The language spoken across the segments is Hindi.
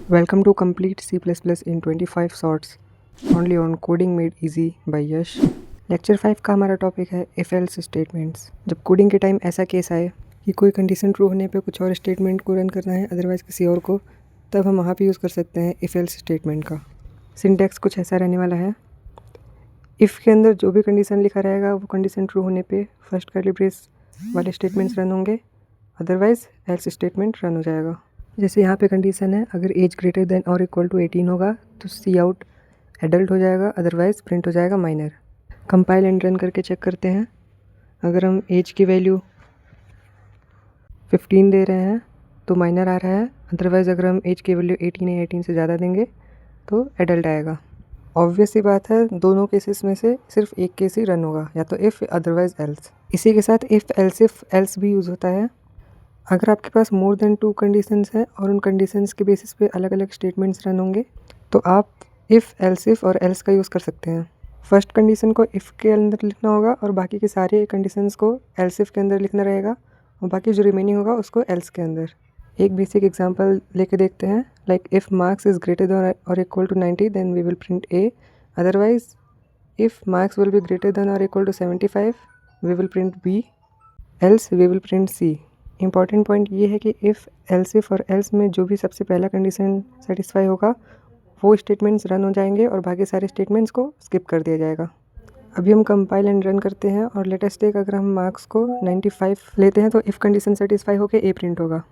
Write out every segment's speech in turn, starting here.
Welcome to complete C++ in 25 shorts only on coding made easy by Yash. Lecture 5 का हमारा टॉपिक है इफ एल्स स्टेटमेंट्स। जब कोडिंग के टाइम ऐसा केस आए कि कोई कंडीशन ट्रू होने पे कुछ और स्टेटमेंट को रन करना है अदरवाइज़ किसी और को, तब हम वहाँ पे यूज़ कर सकते हैं इफ एल्स स्टेटमेंट का। सिंटैक्स कुछ ऐसा रहने वाला है। इफ़ के अंदर जो भी कंडीशन लिखा रहेगा वो कंडीशन ट्रू होने पे फर्स्ट कर्ली ब्रेस वाले स्टेटमेंट्स रन होंगे, अदरवाइज़ एल्स स्टेटमेंट रन हो जाएगा। जैसे यहाँ पे कंडीशन है, अगर एज ग्रेटर देन और इक्वल टू 18 होगा तो सी आउट एडल्ट हो जाएगा, अदरवाइज़ प्रिंट हो जाएगा माइनर। कंपाइल एंड रन करके चेक करते हैं। अगर हम एज की वैल्यू 15 दे रहे हैं तो माइनर आ रहा है, अदरवाइज़ अगर हम एज की वैल्यू 18 या 18 से ज़्यादा देंगे तो एडल्ट आएगा। ऑब्वियस सी बात है, दोनों केसेस में से सिर्फ एक केस ही रन होगा, या तो इफ़ अदरवाइज़ एल्स। इसी के साथ इफ़ एल्स भी यूज़ होता है। अगर आपके पास मोर देन 2 कंडीशंस हैं और उन कंडीशंस के बेसिस पे अलग अलग स्टेटमेंट्स रन होंगे तो आप इफ़ और एल्स का यूज़ कर सकते हैं। फर्स्ट कंडीशन को इफ़ के अंदर लिखना होगा और बाकी के सारे कंडीशंस को एल्स इफ़ के अंदर लिखना रहेगा, और बाकी जो रिमेनिंग होगा उसको एल्स के अंदर। एक बेसिक एग्जांपल लेके देखते हैं। Like if marks is greater than और equal to 90 then we will print A, otherwise if marks will be greater than और equal to 75 we will print B, else we will print C. Important point ये है कि इफ़ एल्स और एल्स में जो भी सबसे पहला कंडीशन सेटिस्फाई होगा वो स्टेटमेंट्स रन हो जाएंगे और बाकी सारे स्टेटमेंट्स को स्किप कर दिया जाएगा। अभी हम कंपाइल एंड रन करते हैं और लेटेस्ट टेक अगर हम मार्क्स को 95 लेते हैं तो इफ़ कंडीशन सेटिस्फाई होकर ए प्रिंट होगा,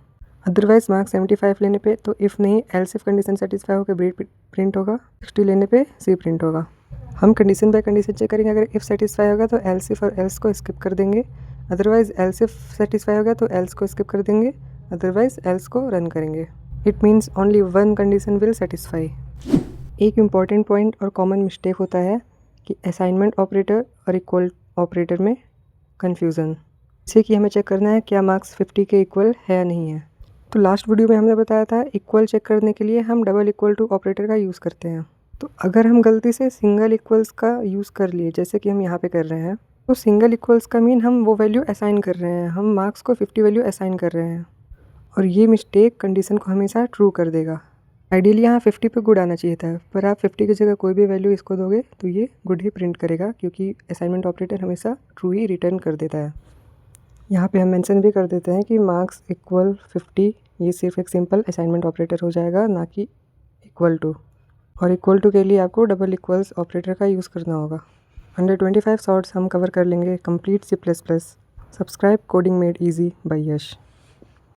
अदरवाइज मार्क्स 75 लेने पे तो इफ़ नहीं एल्स इफ कंडीशन सेटिस्फाई होकर बी प्रिंट होगा, 60 लेने पे सी प्रिंट होगा। हम कंडीशन बाय कंडीशन चेक करेंगे। अगर इफ़ सेटिस्फाई होगा तो एल्स इफ और एल्स को स्किप कर देंगे, अदरवाइज़ एल्स इफ सेटिस्फाई होगा तो एल्स को स्किप कर देंगे, अदरवाइज़ एल्स को रन करेंगे। It means only one condition will satisfy. एक इम्पॉर्टेंट पॉइंट और कॉमन मिस्टेक होता है कि असाइनमेंट ऑपरेटर और इक्वल ऑपरेटर में कन्फ्यूज़न, जैसे कि हमें चेक करना है क्या मार्क्स 50 के इक्वल है या नहीं है। तो लास्ट वीडियो में हमने बताया था इक्वल चेक करने के लिए हम डबल इक्वल टू ऑपरेटर का यूज़ करते हैं। तो अगर हम गलती से सिंगल इक्वल्स का यूज़ कर लिए, जैसे कि हम यहाँ पे कर रहे हैं, तो सिंगल इक्वल्स का मीन हम वो वैल्यू असाइन कर रहे हैं, हम मार्क्स को 50 वैल्यू असाइन कर रहे हैं, और ये मिस्टेक कंडीशन को हमेशा ट्रू कर देगा। आइडियली यहाँ 50 पे गुड आना चाहिए था, पर आप 50 की जगह कोई भी वैल्यू इसको दोगे तो ये गुड ही प्रिंट करेगा, क्योंकि असाइनमेंट ऑपरेटर हमेशा ट्रू ही रिटर्न कर देता है। यहाँ पे हम मेंशन भी कर देते हैं कि मार्क्स इक्वल 50, ये सिर्फ एक सिंपल असाइनमेंट ऑपरेटर हो जाएगा, ना कि इक्वल टू। और इक्वल टू के लिए आपको डबल इक्वल्स ऑपरेटर का यूज़ करना होगा। अंडर 25 शॉर्ट्स हम कवर कर लेंगे complete C++। Subscribe coding made easy by Yash.